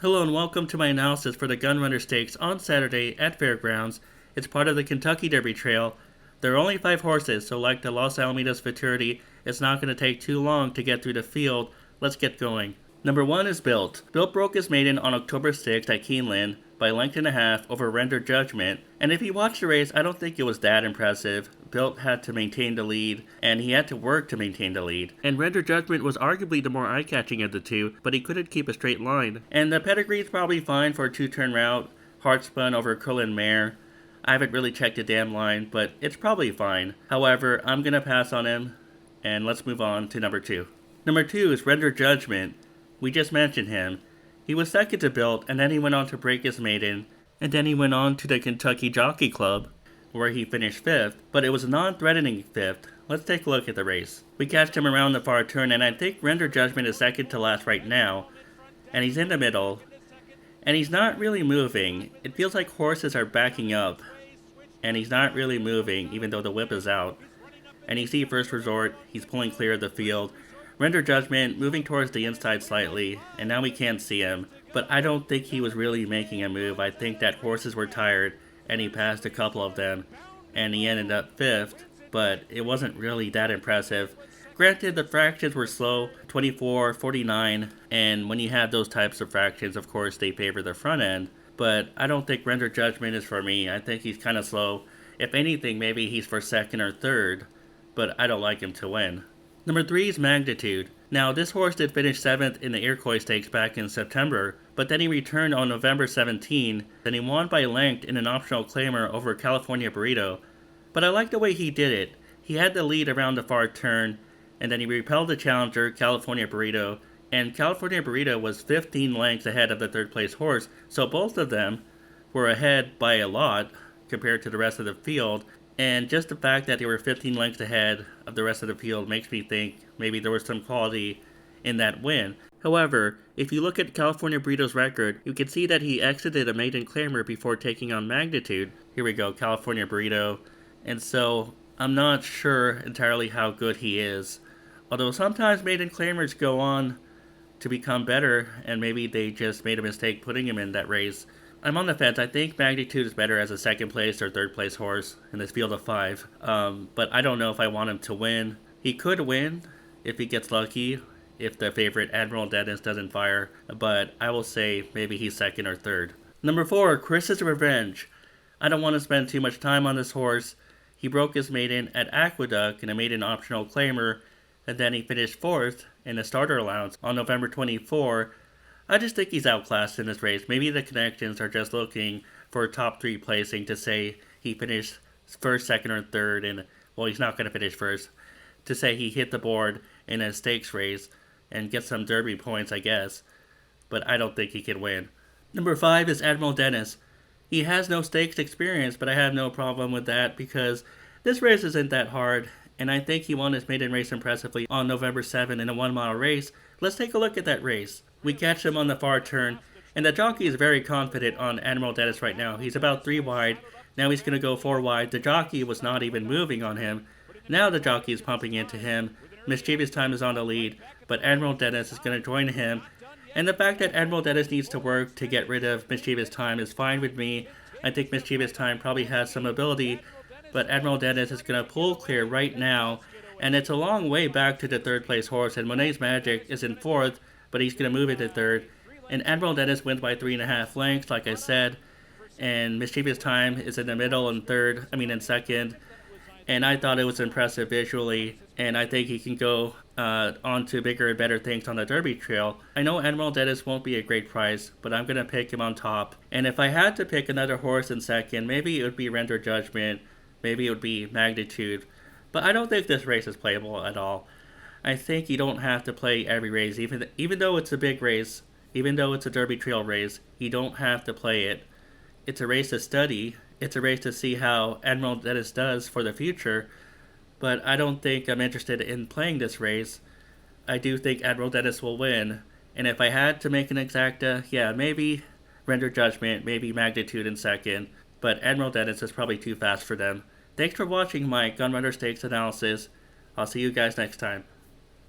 Hello and welcome to my analysis for the Gunrunner Stakes on Saturday at Fairgrounds. It's part of the Kentucky Derby Trail. There are only 5 horses, so like the Los Alamitos Futurity, it's not going to take too long to get through the field. Let's get going. Number 1 is Built. Built broke his maiden on October 6th at Keeneland by a length and a half over Render Judgment, and if you watch the race, I don't think it was that impressive. Built had to maintain the lead, and he had to work to maintain the lead. And Render Judgment was arguably the more eye-catching of the two, but he couldn't keep a straight line. And the pedigree's probably fine for a 2-turn route, hard spun over Curlin Mare. I haven't really checked the damn line, but it's probably fine. However, I'm gonna pass on him, and let's move on to number 2. Number 2 is Render Judgment. We just mentioned him. He was second to Built, and then he went on to break his maiden, and then he went on to the Kentucky Jockey Club, where he finished 5th, but it was a non-threatening 5th. Let's take a look at the race. We catched him around the far turn, and I think Render Judgment is second to last right now, and he's in the middle, and he's not really moving. It feels like horses are backing up, and he's not really moving, even though the whip is out. And you see First Resort, he's pulling clear of the field. Render Judgment moving towards the inside slightly, and now we can't see him, but I don't think he was really making a move. I think that horses were tired, and he passed a couple of them, and he ended up 5th, but it wasn't really that impressive. Granted, the fractions were slow, 24, 49, and when you have those types of fractions, of course, they favor the front end, but I don't think Render Judgment is for me. I think he's kind of slow. If anything, maybe he's for 2nd or 3rd, but I don't like him to win. Number 3 is Magnitude. Now, this horse did finish 7th in the Iroquois Stakes back in September, but then he returned on November 17, and he won by length in an optional claimer over California Burrito. But I like the way he did it. He had the lead around the far turn, and then he repelled the challenger, California Burrito, and California Burrito was 15 lengths ahead of the 3rd place horse, so both of them were ahead by a lot compared to the rest of the field. And just the fact that they were 15 lengths ahead of the rest of the field makes me think maybe there was some quality in that win. However, if you look at California Burrito's record, you can see that he exited a maiden claimer before taking on Magnitude. Here we go, California Burrito. And so, I'm not sure entirely how good he is. Although sometimes maiden claimers go on to become better, and maybe they just made a mistake putting him in that race. I'm on the fence. I think Magnitude is better as a 2nd place or 3rd place horse in this field of 5. But I don't know if I want him to win. He could win if he gets lucky, if the favorite Admiral Dennis doesn't fire. But I will say maybe he's 2nd or 3rd. Number 4, Chris's Revenge. I don't want to spend too much time on this horse. He broke his maiden at Aqueduct in a maiden optional claimer, and then he finished 4th in a starter allowance on November 24. I just think he's outclassed in this race. Maybe the connections are just looking for a top 3 placing to say he finished 1st, 2nd, or 3rd, and, well, he's not going to finish 1st, to say he hit the board in a stakes race and get some derby points, I guess. But I don't think he can win. Number 5 is Admiral Dennis. He has no stakes experience, but I have no problem with that because this race isn't that hard, and I think he won his maiden race impressively on November 7 in a 1-mile race. Let's take a look at that race. We catch him on the far turn, and the jockey is very confident on Admiral Dennis right now. He's about 3 wide. Now he's going to go 4 wide. The jockey was not even moving on him. Now the jockey is pumping into him. Mischievous Time is on the lead, but Admiral Dennis is going to join him. And the fact that Admiral Dennis needs to work to get rid of Mischievous Time is fine with me. I think Mischievous Time probably has some ability, but Admiral Dennis is going to pull clear right now. And it's a long way back to the 3rd place horse, and Monet's Magic is in 4th, but he's going to move it to 3rd. And Admiral Dennis wins by 3.5 lengths, like I said. And Mischievous Time is in the middle in 2nd. And I thought it was impressive visually. And I think he can go on to bigger and better things on the Derby Trail. I know Admiral Dennis won't be a great price, but I'm going to pick him on top. And if I had to pick another horse in 2nd, maybe it would be Render Judgment. Maybe it would be Magnitude. But I don't think this race is playable at all. I think you don't have to play every race, even though it's a big race, even though it's a Derby Trail race, you don't have to play it. It's a race to study. It's a race to see how Admiral Dennis does for the future. But I don't think I'm interested in playing this race. I do think Admiral Dennis will win. And if I had to make an exacta, yeah, maybe Render Judgment, maybe Magnitude in 2nd. But Admiral Dennis is probably too fast for them. Thanks for watching my Gunrunner Stakes analysis. I'll see you guys next time.